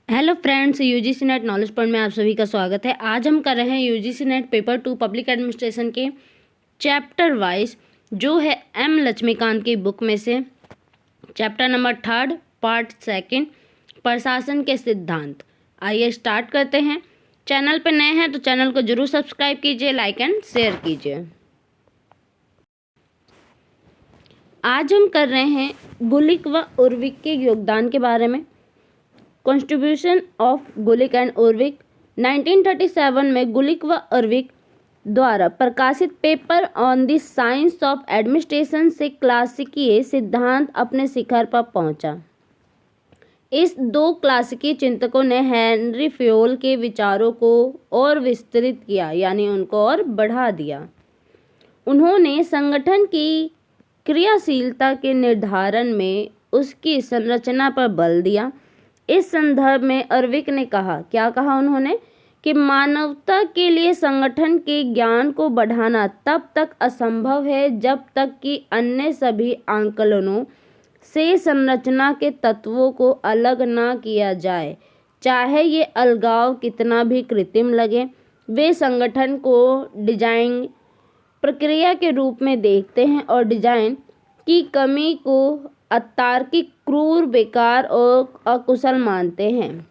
Hello friends, UGC net knowledge point में आप सभी का स्वागत है। आज हम कर रहे हैं UGC net paper 2 public administration के चैप्टर वाइज, जो है एम लक्ष्मीकांत की बुक में से चैप्टर नंबर 3 पार्ट 2 प्रशासन के सिद्धांत। आइए स्टार्ट करते हैं। चैनल पर नए हैं तो चैनल को जरूर सब्सक्राइब कीजिए, लाइक एंड शेयर कीजिए। आज हम कर रहे हैं गुलिक व उर्विक के योगदान के बारे में। कॉन्स्टिट्यूशन ऑफ गुलिक एंड उर्विक 1937 में गुलिक व उर्विक द्वारा प्रकाशित paper on the science of administration से क्लासिकीय सिद्धांत अपने शिखर पर पहुंचा। इस दो क्लासिकी चिंतकों ने हेनरी फ्योल के विचारों को और विस्तृत किया, यानी उनको और बढ़ा दिया। उन्होंने संगठन की क्रियाशीलता के निर्धारण में उसकी संरचना पर बल दिया। इस संदर्भ में उर्विक ने क्या कहा उन्होंने कि मानवता के लिए संगठन के ज्ञान को बढ़ाना तब तक असंभव है जब तक कि अन्य सभी आंकलनों से संरचना के तत्वों को अलग ना किया जाए, चाहे ये अलगाव कितना भी कृत्रिम लगे। वे संगठन को डिजाइन प्रक्रिया के रूप में देखते हैं और डिजाइन की कमी को अतार्किक, क्रूर, बेकार और अकुशल मानते हैं।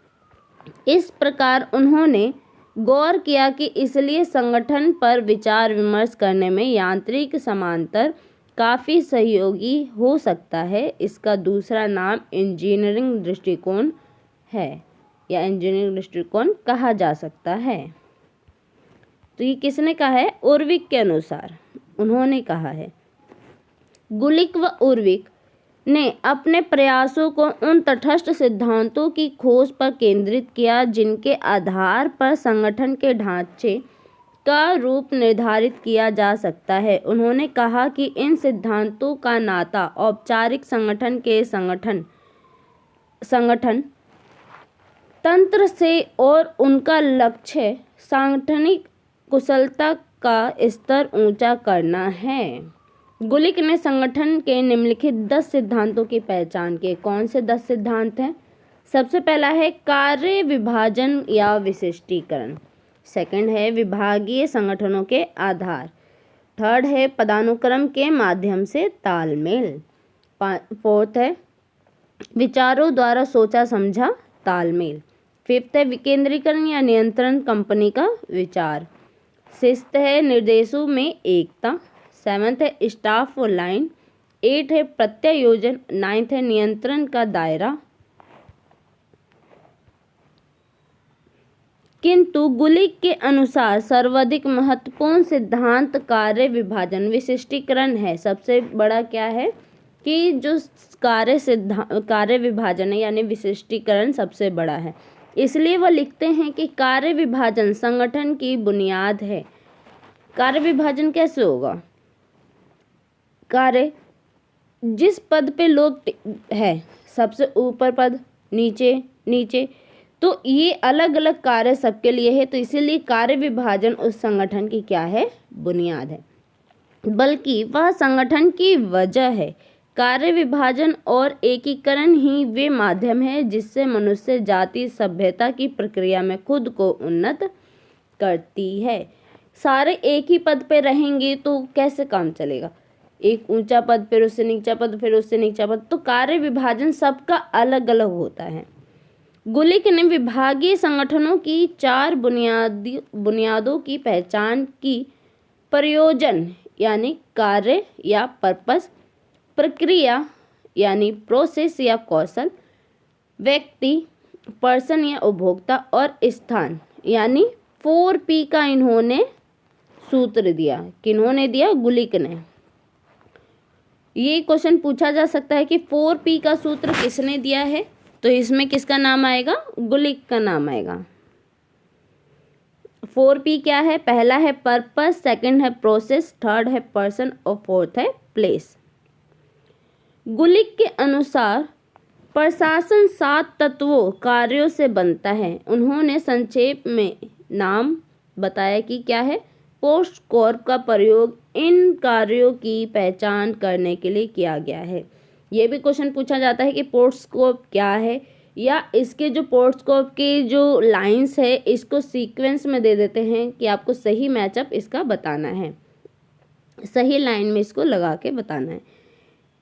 इस प्रकार उन्होंने गौर किया कि इसलिए संगठन पर विचार विमर्श करने में यांत्रिक समांतर काफ़ी सहयोगी हो सकता है। इसका दूसरा नाम इंजीनियरिंग दृष्टिकोण है, या इंजीनियरिंग दृष्टिकोण कहा जा सकता है। तो ये किसने कहा है? उर्विक के अनुसार उन्होंने कहा है। गुलिक व उर्विक ने अपने प्रयासों को उन तटस्थ सिद्धांतों की खोज पर केंद्रित किया जिनके आधार पर संगठन के ढांचे का रूप निर्धारित किया जा सकता है। उन्होंने कहा कि इन सिद्धांतों का नाता औपचारिक संगठन के संगठन तंत्र से और उनका लक्ष्य सांगठनिक कुशलता का स्तर ऊंचा करना है। गुलिक ने संगठन के निम्नलिखित 10 सिद्धांतों की पहचान की। कौन से 10 सिद्धांत हैं? सबसे पहला है कार्य विभाजन या विशिष्टीकरण। सेकंड है विभागीय संगठनों के आधार। थर्ड है पदानुक्रम के माध्यम से तालमेल। फोर्थ है विचारों द्वारा सोचा समझा तालमेल। फिफ्थ है विकेंद्रीकरण या नियंत्रण कंपनी का विचार। सिक्स्थ है निर्देशों में एकता। सेवन्थ है स्टाफ और लाइन। 8 है प्रत्यायोजन। 9 है नियंत्रण का दायरा। किंतु गुलिक के अनुसार सर्वाधिक महत्वपूर्ण सिद्धांत कार्य विभाजन विशिष्टीकरण है। सबसे बड़ा क्या है कि जो कार्य विभाजन है यानी विशिष्टीकरण सबसे बड़ा है। इसलिए वह लिखते हैं कि कार्य विभाजन संगठन की बुनियाद है। कार्य विभाजन कैसे होगा? कार्य जिस पद पे लोग है, सबसे ऊपर पद, नीचे, तो ये अलग अलग कार्य सबके लिए है। तो इसीलिए कार्य विभाजन उस संगठन की क्या है? बुनियाद है, बल्कि वह संगठन की वजह है। कार्य विभाजन और एकीकरण ही वे माध्यम है जिससे मनुष्य जाति सभ्यता की प्रक्रिया में खुद को उन्नत करती है। सारे एक ही पद पे रहेंगे तो कैसे काम चलेगा? एक ऊंचा पद, फिर उससे नीचा पद, फिर उससे नीचा पद। तो कार्य विभाजन सबका अलग अलग होता है। गुलिक ने विभागीय संगठनों की 4 बुनियादों की पहचान की। प्रयोजन यानी कार्य या पर्पस, प्रक्रिया यानी प्रोसेस या कौशल, व्यक्ति पर्सन या उपभोक्ता, और स्थान यानी 4P का इन्होंने सूत्र दिया। किन्होंने दिया? गुलिक ने। ये क्वेश्चन पूछा जा सकता है कि 4P का सूत्र किसने दिया है? तो इसमें किसका नाम आएगा? गुलिक का नाम आएगा। 4P क्या है? पहला है पर्पस, सेकंड है प्रोसेस, थर्ड है पर्सन और फोर्थ है प्लेस। गुलिक के अनुसार प्रशासन 7 तत्वों कार्यों से बनता है। उन्होंने संक्षेप में नाम बताया कि क्या है? पोस्ट कॉर्प का प्रयोग इन कार्यों की पहचान करने के लिए किया गया है। ये भी क्वेश्चन पूछा जाता है कि पोस्ट कॉर्प क्या है, या इसके जो पोर्टस्कोप की जो लाइंस है इसको सीक्वेंस में दे देते हैं कि आपको सही मैचअप इसका बताना है, सही लाइन में इसको लगा के बताना है।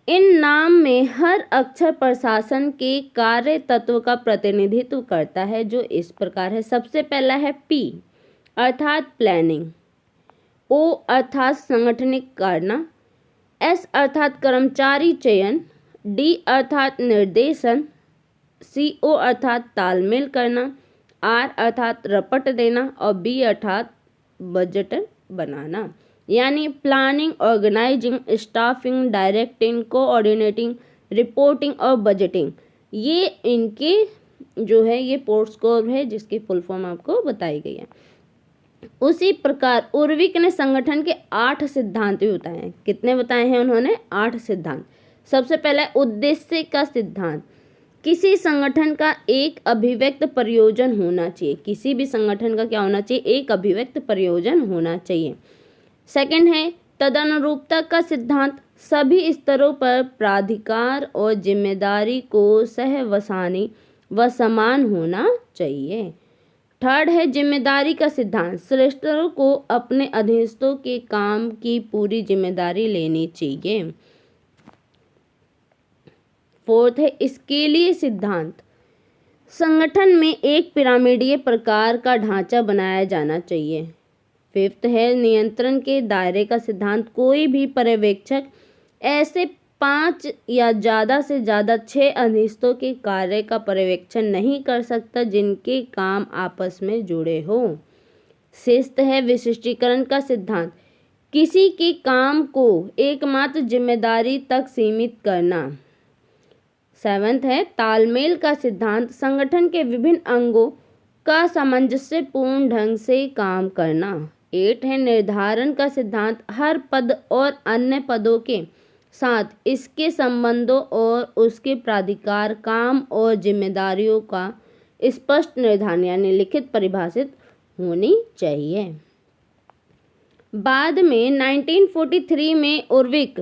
इन नाम में हर अक्षर प्रशासन के कार्य तत्व का प्रतिनिधित्व करता है, जो इस प्रकार है। सबसे पहला है P अर्थात प्लानिंग, O अर्थात संगठनिक करना, S अर्थात कर्मचारी चयन, D अर्थात निर्देशन, CO अर्थात तालमेल करना, R अर्थात रपट देना और B अर्थात बजट बनाना। यानी planning, organising, staffing, directing, coordinating, reporting और बजटिंग, ये इनके जो है ये पोर्टस्कोप है जिसकी फुल फॉर्म आपको बताई गई है। उसी प्रकार उर्विक ने संगठन के 8 सिद्धांत भी बताए हैं। कितने बताए हैं उन्होंने? 8 सिद्धांत। सबसे पहला उद्देश्य का सिद्धांत, किसी संगठन का एक अभिव्यक्त प्रयोजन होना चाहिए। किसी भी संगठन का क्या होना चाहिए? एक अभिव्यक्त प्रयोजन होना चाहिए। सेकंड है तदनुरूपता का सिद्धांत, सभी स्तरों पर प्राधिकार और जिम्मेदारी को सहवसानी व समान होना चाहिए। थर्ड है जिम्मेदारी का सिद्धांत, श्रेष्ठों को अपने अधीनस्थों के काम की पूरी जिम्मेदारी लेनी चाहिए। फोर्थ है स्केलीय सिद्धांत, संगठन में एक पिरामिडीय प्रकार का ढांचा बनाया जाना चाहिए। फिफ्थ है नियंत्रण के दायरे का सिद्धांत, कोई भी पर्यवेक्षक ऐसे 5 या ज़्यादा से ज़्यादा 6 अधीनस्थों के कार्य का पर्यवेक्षण नहीं कर सकता जिनके काम आपस में जुड़े हो। सिक्स्थ है विशिष्टीकरण का सिद्धांत, किसी के काम को एकमात्र जिम्मेदारी तक सीमित करना। सेवंथ है तालमेल का सिद्धांत, संगठन के विभिन्न अंगों का सामंजस्यपूर्ण ढंग से काम करना। 8 है निर्धारण का सिद्धांत, हर पद और अन्य पदों के साथ इसके संबंधों और उसके प्राधिकार, काम और जिम्मेदारियों का स्पष्ट निर्धारण यानी लिखित परिभाषित होनी चाहिए। बाद में 1943 में उर्विक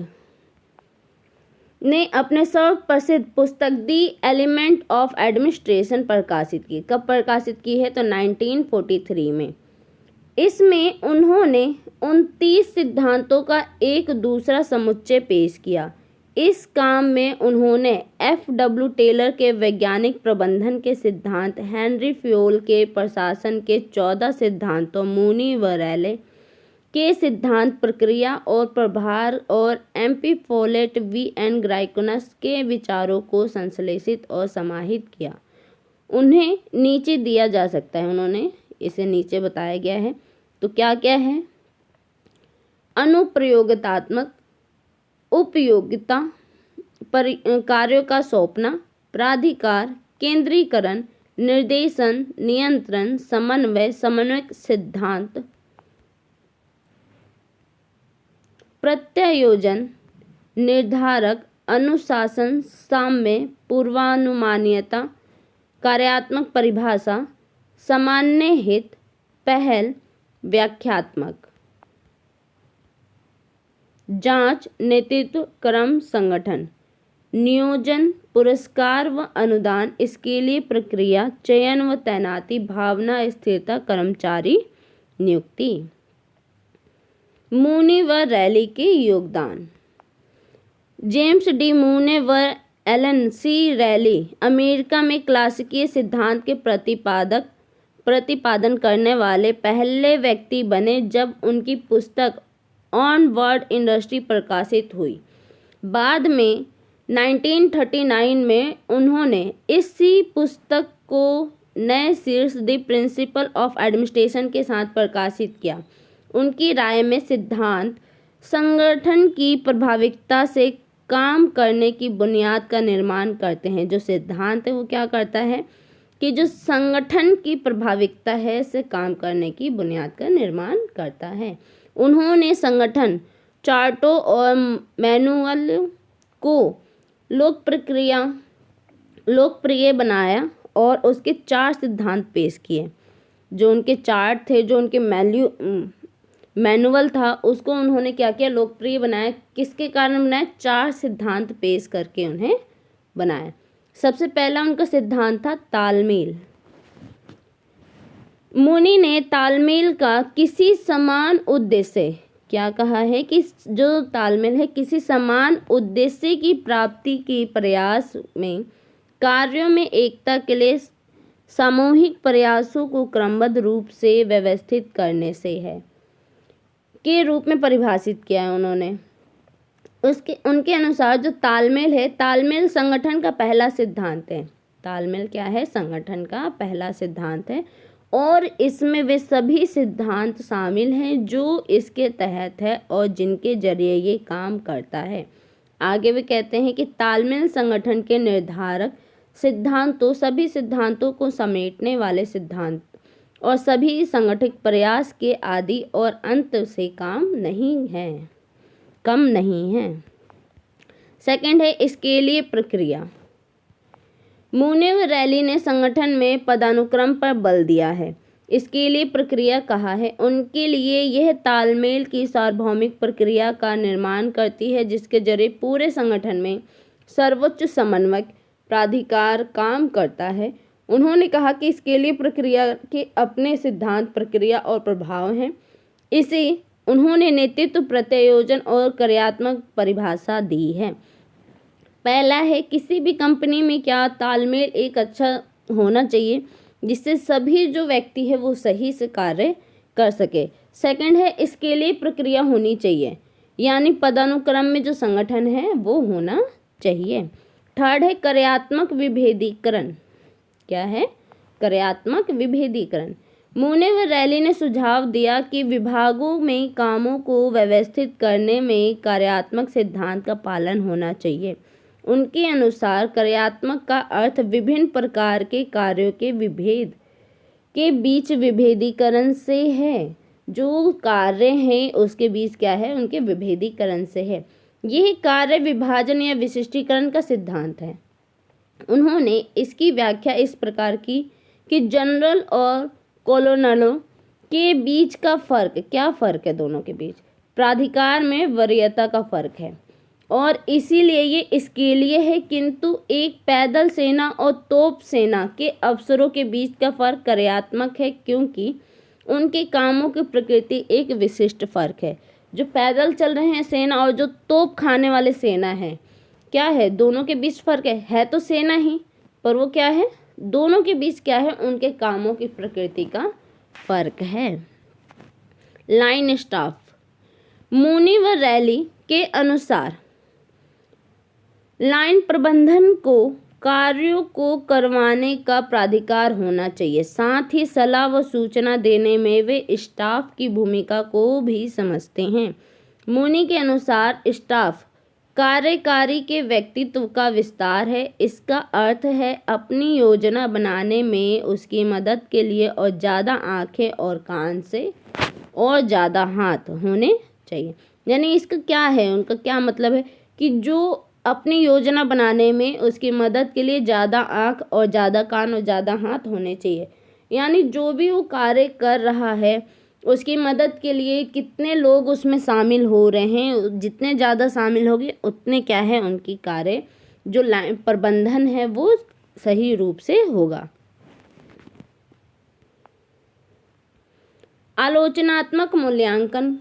ने अपने सर्वप्रसिद्ध पुस्तक दी एलिमेंट ऑफ एडमिनिस्ट्रेशन प्रकाशित की। कब प्रकाशित की है? तो 1943 में। इसमें उन्होंने 29 सिद्धांतों का एक दूसरा समुच्चय पेश किया। इस काम में उन्होंने F.W. टेलर के वैज्ञानिक प्रबंधन के सिद्धांत, हेनरी फ्योल के प्रशासन के 14 सिद्धांतों, मूनी व रैले के सिद्धांत प्रक्रिया और प्रभार और MP फोलेट, V.N. ग्राइकोनस के विचारों को संश्लेषित और समाहित किया। उन्हें नीचे दिया जा सकता है, उन्होंने इसे नीचे बताया गया है। तो क्या क्या है? अनुप्रयोगितात्मक, उपयोगिता, कार्यों का सौंपना, प्राधिकार, केंद्रीकरण, निर्देशन, नियंत्रण, समन्वय, समन्वयक सिद्धांत, प्रत्यायोजन, निर्धारक, अनुशासन, साम्य, पूर्वानुमानीयता, कार्यात्मक परिभाषा, सामान्य हित, पहल, व्याख्यात्मक, जांच, नेतृत्व, क्रम, संगठन, नियोजन, पुरस्कार व अनुदान, स्केलीय प्रक्रिया, चयन व तैनाती, भावना, स्थिरता, कर्मचारी नियुक्ति। मूने व रैली के योगदान, जेम्स डी मूने व एलन सी रैली अमेरिका में क्लासिकीय सिद्धांत के प्रतिपादन करने वाले पहले व्यक्ति बने जब उनकी पुस्तक ऑन वर्ड इंडस्ट्री प्रकाशित हुई। बाद में 1939 में उन्होंने इसी पुस्तक को नए शीर्ष द प्रिंसिपल ऑफ एडमिनिस्ट्रेशन के साथ प्रकाशित किया। उनकी राय में सिद्धांत संगठन की प्रभाविकता से काम करने की बुनियाद का निर्माण करते हैं। जो सिद्धांत है वो क्या करता है कि जो संगठन की प्रभाविकता है से काम करने की बुनियाद का निर्माण करता है। उन्होंने संगठन चार्टों और मैनुअल को लोकप्रिय बनाया और उसके 4 सिद्धांत पेश किए। जो उनके चार्ट थे, जो उनके मैनुअल था, उसको उन्होंने क्या किया? लोकप्रिय बनाया। किसके कारण बनाया? 4 सिद्धांत पेश करके उन्हें बनाया। सबसे पहला उनका सिद्धांत था तालमेल। मुनि ने तालमेल का किसी समान उद्देश्य, क्या कहा है कि जो तालमेल है किसी समान उद्देश्य की प्राप्ति के प्रयास में कार्यों में एकता के लिए सामूहिक प्रयासों को क्रमबद्ध रूप से व्यवस्थित करने से है के रूप में परिभाषित किया है उन्होंने। उनके अनुसार जो तालमेल है, तालमेल संगठन का पहला सिद्धांत है। तालमेल क्या है? संगठन का पहला सिद्धांत है और इसमें वे सभी सिद्धांत शामिल हैं जो इसके तहत है और जिनके जरिए ये काम करता है। आगे वे कहते हैं कि तालमेल संगठन के निर्धारक सिद्धांतों, सभी सिद्धांतों को समेटने वाले सिद्धांत और सभी संगठित प्रयास के आदि और अंत से कम नहीं है। सेकंड है स्केलीय प्रक्रिया। मुने व रैली ने संगठन में पदानुक्रम पर बल दिया है। स्केलीय प्रक्रिया कहा है उनके लिए यह तालमेल की सार्वभौमिक प्रक्रिया का निर्माण करती है जिसके जरिए पूरे संगठन में सर्वोच्च समन्वयक प्राधिकार काम करता है। उन्होंने कहा कि स्केलीय प्रक्रिया के अपने सिद्धांत, प्रक्रिया और प्रभाव हैं। इसे उन्होंने नेतृत्व, प्रत्यायोजन और कार्यात्मक परिभाषा दी है। पहला है किसी भी कंपनी में क्या तालमेल एक अच्छा होना चाहिए जिससे सभी जो व्यक्ति है वो सही से कार्य कर सके। सेकंड है स्केलीय प्रक्रिया होनी चाहिए, यानी पदानुक्रम में जो संगठन है वो होना चाहिए। थर्ड है कार्यात्मक विभेदीकरण। क्या है? कार्यात्मक विभेदीकरण। मुने व रैली ने सुझाव दिया कि विभागों में कामों को व्यवस्थित करने में कार्यात्मक सिद्धांत का पालन होना चाहिए। उनके अनुसार कार्यात्मक का अर्थ विभिन्न प्रकार के कार्यों के विभेद के बीच विभेदीकरण से है। जो कार्य हैं उसके बीच क्या है? उनके विभेदीकरण से है। यह कार्य विभाजन या विशिष्टीकरण का सिद्धांत है। उन्होंने इसकी व्याख्या इस प्रकार की कि जनरल और कॉलोनलों के बीच का फर्क, क्या फर्क है दोनों के बीच? प्राधिकार में वरीयता का फर्क है और इसीलिए ये स्केलीय है, किंतु एक पैदल सेना और तोप सेना के अफसरों के बीच का फर्क कार्यात्मक है क्योंकि उनके कामों की प्रकृति एक विशिष्ट फर्क है। जो पैदल चल रहे हैं सेना और जो तोप खाने वाले सेना है, क्या है? दोनों के बीच फर्क है तो सेना ही, पर वो क्या है? दोनों के बीच क्या है? उनके कामों की प्रकृति का फर्क है। Line staff. मुनि व रैली के अनुसार लाइन प्रबंधन को कार्यों को करवाने का प्राधिकार होना चाहिए। साथ ही सलाह व सूचना देने में वे स्टाफ की भूमिका को भी समझते हैं। मुनि के अनुसार स्टाफ कार्यकारी के व्यक्तित्व का विस्तार है। इसका अर्थ है अपनी योजना बनाने में उसकी मदद के लिए और ज़्यादा आंखें और कान से और ज़्यादा हाथ होने चाहिए। यानी इसका क्या है? उनका क्या मतलब है कि जो अपनी योजना बनाने में उसकी मदद के लिए ज़्यादा आँख और ज़्यादा कान और ज़्यादा हाथ होने चाहिए। यानी जो भी वो कार्य कर रहा है उसकी मदद के लिए कितने लोग उसमें शामिल हो रहे हैं, जितने ज़्यादा शामिल होंगे उतने क्या है उनकी कार्य जो लाइन प्रबंधन है वो सही रूप से होगा। आलोचनात्मक मूल्यांकन,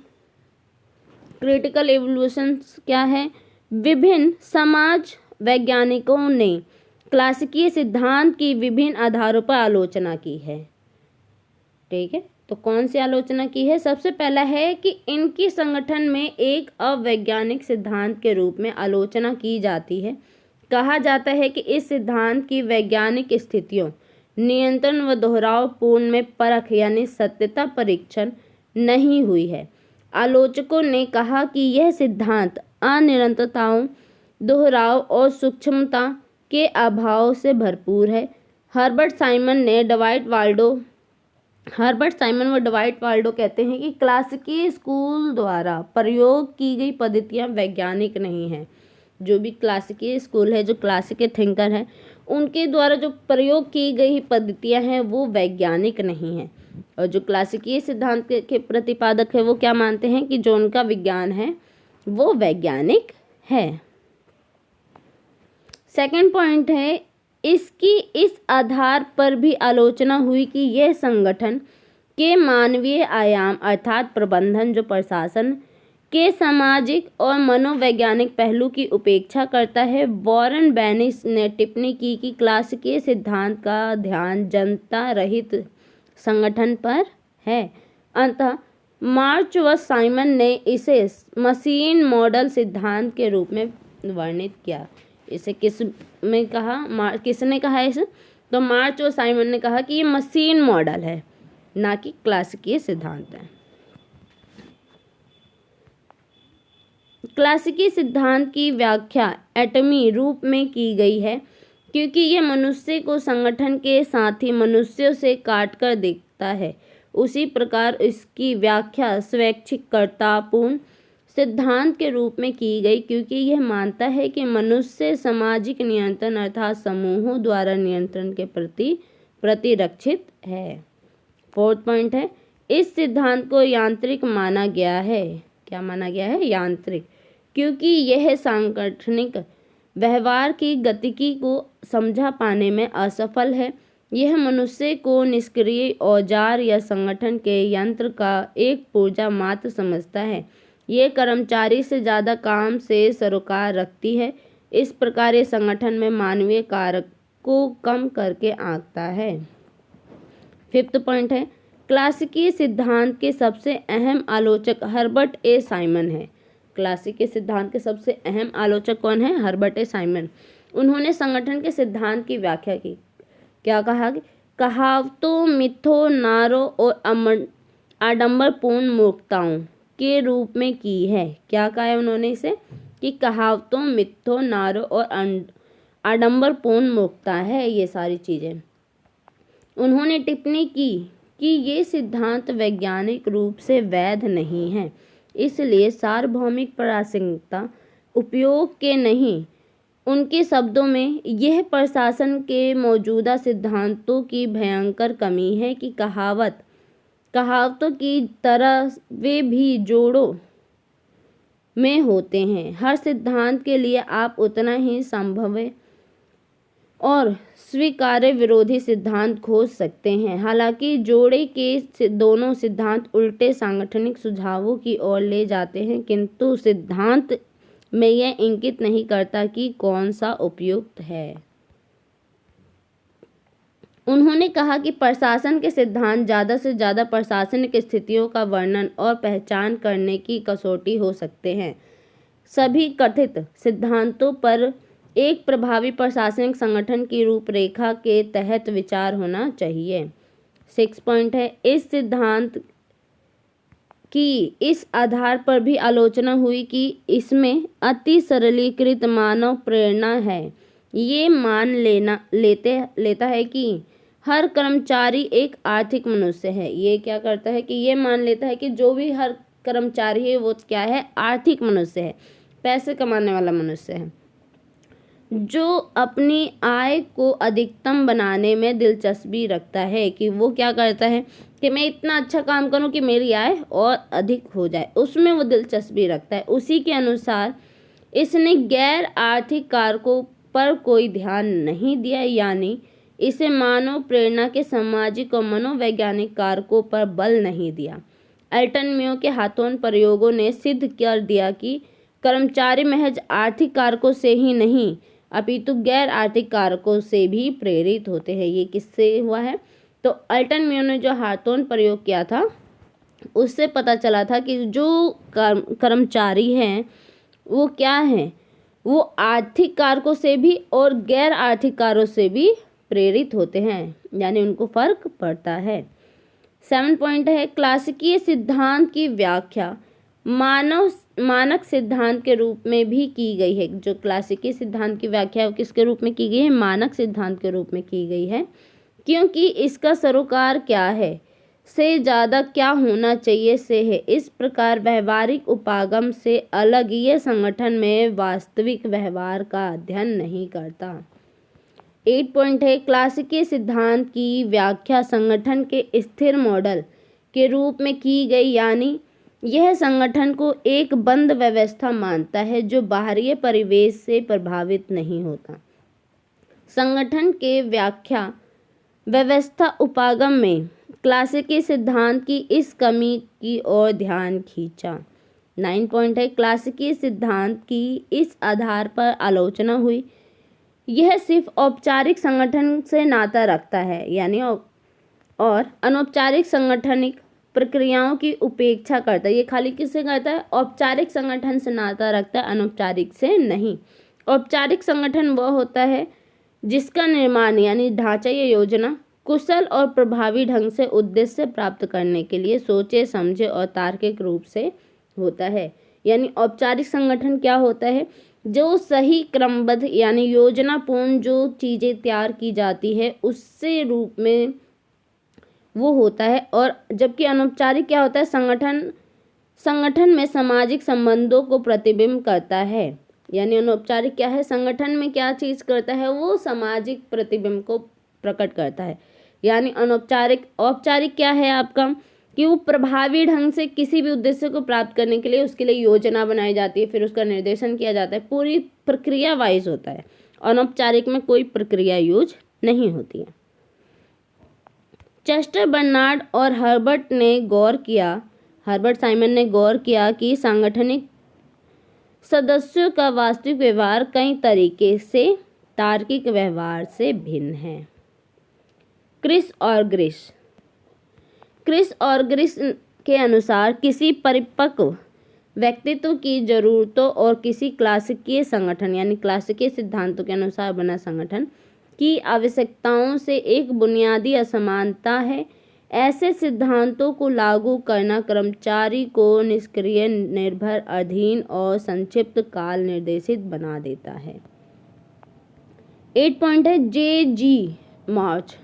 क्रिटिकल इवोल्यूशन क्या है? विभिन्न समाज वैज्ञानिकों ने क्लासिकीय सिद्धांत की विभिन्न आधारों पर आलोचना की है। ठीक है, तो कौन सी आलोचना की है? सबसे पहला है कि इनकी संगठन में एक अवैज्ञानिक सिद्धांत के रूप में आलोचना की जाती है। कहा जाता है कि इस सिद्धांत की वैज्ञानिक स्थितियों, नियंत्रण व दोहराव पूर्ण में परख यानी सत्यता परीक्षण नहीं हुई है। आलोचकों ने कहा कि यह सिद्धांत अनिरंतरताओं, दोहराव और सूक्ष्मता के अभाव से भरपूर है। हर्बर्ट साइमन व डवाइट वाल्डो कहते हैं कि क्लासिकी स्कूल द्वारा प्रयोग की गई पद्धतियाँ वैज्ञानिक नहीं हैं। जो भी क्लासिकी स्कूल है, जो क्लासिकी थिंकर है, उनके द्वारा जो प्रयोग की गई पद्धतियाँ हैं वो वैज्ञानिक नहीं हैं। और जो क्लासिकी सिद्धांत के प्रतिपादक है वो क्या मानते हैं कि जो उनका विज्ञान है वो वैज्ञानिक है। सेकंड पॉइंट है इसकी इस आधार पर भी आलोचना हुई कि यह संगठन के मानवीय आयाम अर्थात प्रबंधन जो प्रशासन के सामाजिक और मनोवैज्ञानिक पहलू की उपेक्षा करता है। वॉरेन बेनिस ने टिप्पणी की कि क्लासिकीय सिद्धांत का ध्यान जनता रहित संगठन पर है। अंततः मार्च व साइमन ने इसे मशीन मॉडल सिद्धांत के रूप में वर्णित किया। इसे किसने कहा इसे? तो मार्च और साइमन ने कहा कि ये मशीन मॉडल है, ना कि क्लासिकीय सिद्धांत है। क्लासिकी सिद्धांत की व्याख्या एटमी रूप में की गई है क्योंकि यह मनुष्य को संगठन के साथी मनुष्यों से काटकर देखता है। उसी प्रकार इसकी व्याख्या स्वैच्छिकतापूर्ण सिद्धांत के रूप में की गई क्योंकि यह मानता है कि मनुष्य सामाजिक नियंत्रण अर्थात समूहों द्वारा नियंत्रण के प्रति प्रतिरक्षित है। 4th पॉइंट है, इस सिद्धांत को यांत्रिक माना गया है। क्या माना गया है? यांत्रिक, क्योंकि यह सांगठनिक व्यवहार की गतिकी को समझा पाने में असफल है। यह मनुष्य को निष्क्रिय औजार या संगठन के यंत्र का एक पुर्जा मात्र समझता है। ये कर्मचारी से ज़्यादा काम से सरोकार रखती है। इस प्रकार ये संगठन में मानवीय कारक को कम करके आंकता है। 5th पॉइंट है, क्लासिकी सिद्धांत के सबसे अहम आलोचक हर्बर्ट ए साइमन है। क्लासिकी सिद्धांत के सबसे अहम आलोचक कौन है? Herbert A Simon. उन्होंने संगठन के सिद्धांत की व्याख्या की। क्या कहा? कहावतों, मिथों, नारों और आडंबरपूर्ण मूर्खताओं के रूप में की है। क्या कहा है उन्होंने इसे? कि कहावतों, मिथों, नारों और आडंबरपूर्ण मूर्खता है ये सारी चीज़ें। उन्होंने टिप्पणी की कि ये सिद्धांत वैज्ञानिक रूप से वैध नहीं है, इसलिए सार्वभौमिक प्रासंगिकता उपयोग के नहीं। उनके शब्दों में, यह प्रशासन के मौजूदा सिद्धांतों की भयंकर कमी है कि कहावतों की तरह वे भी जोड़ों में होते हैं। हर सिद्धांत के लिए आप उतना ही संभाव्य और स्वीकार्य विरोधी सिद्धांत खोज सकते हैं। हालांकि जोड़े के दोनों सिद्धांत उल्टे सांगठनिक सुझावों की ओर ले जाते हैं, किंतु सिद्धांत में यह इंगित नहीं करता कि कौन सा उपयुक्त है। उन्होंने कहा कि प्रशासन के सिद्धांत ज़्यादा से ज़्यादा प्रशासनिक स्थितियों का वर्णन और पहचान करने की कसौटी हो सकते हैं। सभी कथित सिद्धांतों पर एक प्रभावी प्रशासनिक संगठन की रूपरेखा के तहत विचार होना चाहिए। 6 पॉइंट है, इस सिद्धांत की इस आधार पर भी आलोचना हुई कि इसमें अति सरलीकृत मानव प्रेरणा है। ये मान लेता है कि हर कर्मचारी एक आर्थिक मनुष्य है। ये क्या करता है कि ये मान लेता है कि जो भी हर कर्मचारी है वो क्या है? आर्थिक मनुष्य है, पैसे कमाने वाला मनुष्य है, जो अपनी आय को अधिकतम बनाने में दिलचस्पी रखता है। कि वो क्या करता है कि मैं इतना अच्छा काम करूं कि मेरी आय और अधिक हो जाए, उसमें वो दिलचस्पी रखता है। उसी के अनुसार इसने गैर आर्थिक कारकों पर कोई ध्यान नहीं दिया, यानी इसे मानव प्रेरणा के सामाजिक और मनोवैज्ञानिक कारकों पर बल नहीं दिया। एल्टन म्यो के हाथों प्रयोगों ने सिद्ध कर दिया कि कर्मचारी महज आर्थिक कारकों से ही नहीं अपितु गैर आर्थिक कारकों से भी प्रेरित होते हैं। ये किससे हुआ है? तो एल्टन म्यो ने जो हाथों प्रयोग किया था उससे पता चला था कि जो कर्मचारी हैं वो क्या हैं? वो आर्थिक कारकों से भी और गैर आर्थिक कारकों से भी प्रेरित होते हैं, यानी उनको फर्क पड़ता है। 7 पॉइंट है, क्लासिकीय सिद्धांत की व्याख्या मानक सिद्धांत के रूप में भी की गई है। जो क्लासिकी सिद्धांत की व्याख्या किसके रूप में की गई है? मानक सिद्धांत के रूप में की गई है, क्योंकि इसका सरोकार क्या है से ज़्यादा क्या होना चाहिए से है। इस प्रकार व्यवहारिक उपागम से अलग ये संगठन में वास्तविक व्यवहार का अध्ययन नहीं करता। 8 पॉइंट है, क्लासिकी सिद्धांत की व्याख्या संगठन के स्थिर मॉडल के रूप में की गई, यानी यह संगठन को एक बंद व्यवस्था मानता है जो बाहरी परिवेश से प्रभावित नहीं होता। संगठन के व्याख्या व्यवस्था उपागम में क्लासिकी सिद्धांत की इस कमी की ओर ध्यान खींचा। 9 पॉइंट है, क्लासिकी सिद्धांत की इस आधार पर आलोचना हुई, यह सिर्फ औपचारिक संगठन से नाता रखता है यानी और अनौपचारिक संगठनिक प्रक्रियाओं की उपेक्षा करता है। ये खाली किससे करता है? औपचारिक संगठन से नाता रखता है, अनौपचारिक से नहीं। औपचारिक संगठन वह होता है जिसका निर्माण यानी ढांचा या योजना कुशल और प्रभावी ढंग से उद्देश्य प्राप्त करने के लिए सोचे समझे और तार्किक रूप से होता है। यानी औपचारिक संगठन क्या होता है? जो सही क्रमबद्ध यानी योजनापूर्ण जो चीज़ें तैयार की जाती है उससे रूप में वो होता है। और जबकि अनौपचारिक क्या होता है? संगठन में सामाजिक संबंधों को प्रतिबिंब करता है। यानी अनौपचारिक क्या है? संगठन में क्या चीज़ करता है? वो सामाजिक प्रतिबिंब को प्रकट करता है। यानी औपचारिक क्या है आपका? कि वो प्रभावी ढंग से किसी भी उद्देश्य को प्राप्त करने के लिए उसके लिए योजना बनाई जाती है, फिर उसका निर्देशन किया जाता है, पूरी प्रक्रिया वाइज होता है। अनौपचारिक में कोई प्रक्रिया यूज नहीं होती है। चेस्टर बर्नार्ड और हर्बर्ट साइमन ने गौर किया कि सांगठनिक सदस्यों का वास्तविक व्यवहार कई तरीके से तार्किक व्यवहार से भिन्न है। क्रिस और ग्रिस के अनुसार किसी परिपक्व व्यक्तित्व की जरूरतों और किसी क्लासिकीय संगठन यानी क्लासिकीय सिद्धांतों के अनुसार बना संगठन की आवश्यकताओं से एक बुनियादी असमानता है। ऐसे सिद्धांतों को लागू करना कर्मचारी को निष्क्रिय, निर्भर, अधीन और संक्षिप्त काल निर्देशित बना देता है। 8 पॉइंट है, J.G. मार्च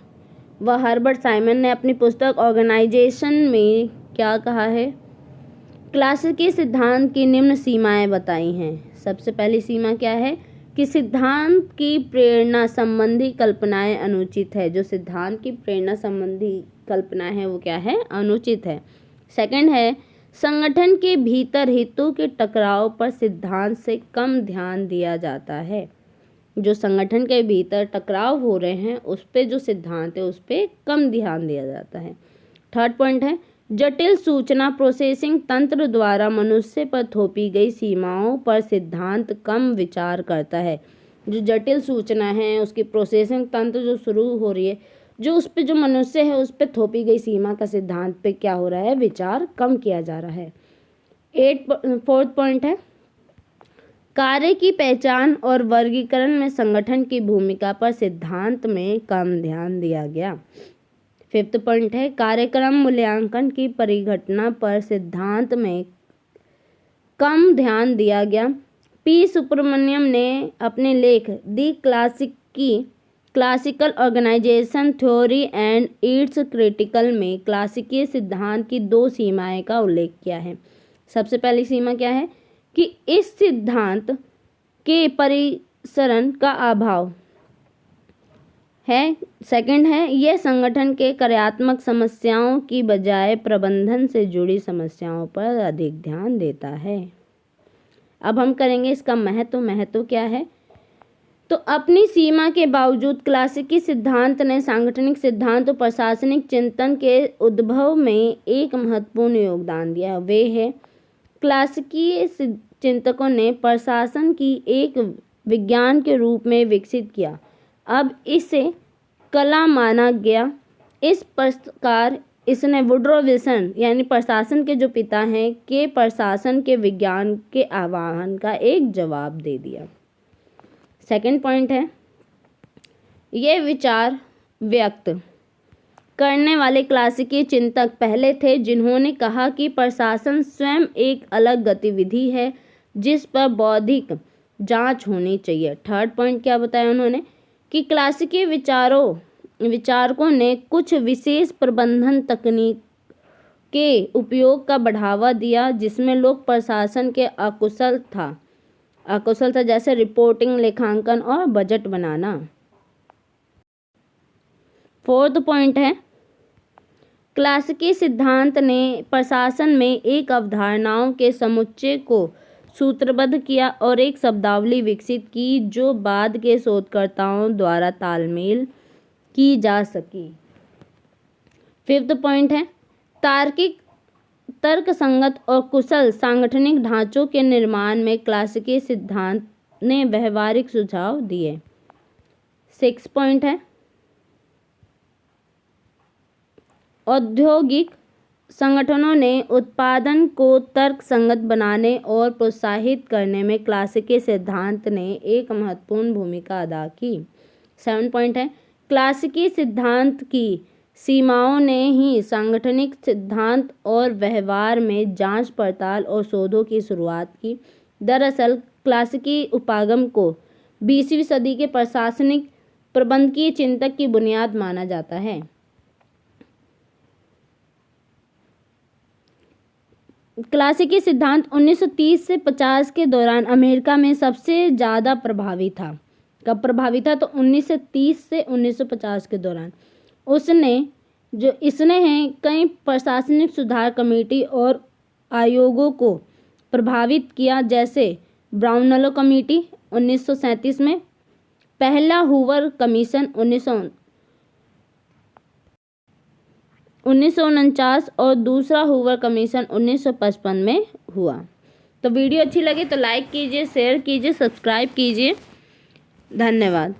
व हर्बर्ट साइमन ने अपनी पुस्तक ऑर्गेनाइजेशन में क्या कहा है? क्लासिकी सिद्धांत की निम्न सीमाएं बताई हैं। सबसे पहली सीमा क्या है? कि सिद्धांत की प्रेरणा संबंधी कल्पनाएं अनुचित है। जो सिद्धांत की प्रेरणा संबंधी कल्पनाएं हैं वो क्या है? अनुचित है। सेकंड है, संगठन के भीतर हितों के टकराव पर सिद्धांत से कम ध्यान दिया जाता है। जो संगठन के भीतर टकराव हो रहे हैं उस पे जो सिद्धांत है उस पे कम ध्यान दिया जाता है। थर्ड पॉइंट है, जटिल सूचना प्रोसेसिंग तंत्र द्वारा मनुष्य पर थोपी गई सीमाओं पर सिद्धांत कम विचार करता है। जो जटिल सूचना है उसकी प्रोसेसिंग तंत्र जो शुरू हो रही है, जो उस पे जो मनुष्य है उस पे थोपी गई सीमा का सिद्धांत पे क्या हो रहा है? विचार कम किया जा रहा है। फोर्थ पॉइंट है, कार्य की पहचान और वर्गीकरण में संगठन की भूमिका पर सिद्धांत में कम ध्यान दिया गया। फिफ्थ पॉइंट है, कार्यक्रम मूल्यांकन की परिघटना पर सिद्धांत में कम ध्यान दिया गया। पी सुब्रमण्यम ने अपने लेख the classical organisation theory and its critical में क्लासिकीय सिद्धांत की 2 सीमाएं का उल्लेख किया है। सबसे पहली सीमा क्या है? कि इस सिद्धांत के परिसरण का अभाव है। सेकंड है, यह संगठन के कार्यात्मक समस्याओं की बजाय प्रबंधन से जुड़ी समस्याओं पर अधिक ध्यान देता है। अब हम करेंगे इसका महत्व क्या है। तो अपनी सीमा के बावजूद क्लासिकी सिद्धांत ने सांगठनिक सिद्धांत और प्रशासनिक चिंतन के उद्भव में एक महत्वपूर्ण योगदान दिया। वे है, क्लासिकी चिंतकों ने प्रशासन की एक विज्ञान के रूप में विकसित किया। अब इसे कला माना गया। इस प्रकार इसने वुड्रो विल्सन यानी प्रशासन के जो पिता हैं के प्रशासन के विज्ञान के आह्वान का एक जवाब दे दिया। सेकंड पॉइंट है, ये विचार व्यक्त करने वाले क्लासिकी चिंतक पहले थे जिन्होंने कहा कि प्रशासन स्वयं एक अलग गतिविधि है जिस पर बौद्धिक जांच होनी चाहिए। थर्ड पॉइंट क्या बताया उन्होंने? कि क्लासिकी विचारकों ने कुछ विशेष प्रबंधन तकनीक के उपयोग का बढ़ावा दिया जिसमें लोक प्रशासन के अकुशल था, जैसे रिपोर्टिंग, लेखांकन और बजट बनाना। फोर्थ पॉइंट है, क्लासिकी सिद्धांत ने प्रशासन में एक अवधारणाओं के समुच्चय को सूत्रबद्ध किया और एक शब्दावली विकसित की जो बाद के शोधकर्ताओं द्वारा तालमेल की जा सकी। 5th पॉइंट है तार्किक, तर्कसंगत और कुशल सांगठनिक ढांचों के निर्माण में क्लासिकी सिद्धांत ने व्यवहारिक सुझाव दिए। 6 पॉइंट है औद्योगिक संगठनों ने उत्पादन को तर्कसंगत बनाने और प्रोत्साहित करने में क्लासिकी सिद्धांत ने एक महत्वपूर्ण भूमिका अदा की। 7 पॉइंट है क्लासिकी सिद्धांत की सीमाओं ने ही सांगठनिक सिद्धांत और व्यवहार में जांच पड़ताल और शोधों की शुरुआत की। दरअसल क्लासिकी उपागम को 20वीं सदी के प्रशासनिक प्रबंधकीय चिंतक की बुनियाद माना जाता है। क्लासिकी सिद्धांत 1930 से 50 के दौरान अमेरिका में सबसे ज़्यादा प्रभावी था। कब प्रभावी था? तो 1930 से 1950 के दौरान इसने कई प्रशासनिक सुधार कमेटी और आयोगों को प्रभावित किया, जैसे ब्राउनलो कमेटी 1937 में, पहला हूवर कमीशन 1949 और दूसरा हूवर कमीशन 1955 में हुआ। तो वीडियो अच्छी लगी तो लाइक कीजिए, शेयर कीजिए, सब्सक्राइब कीजिए। धन्यवाद।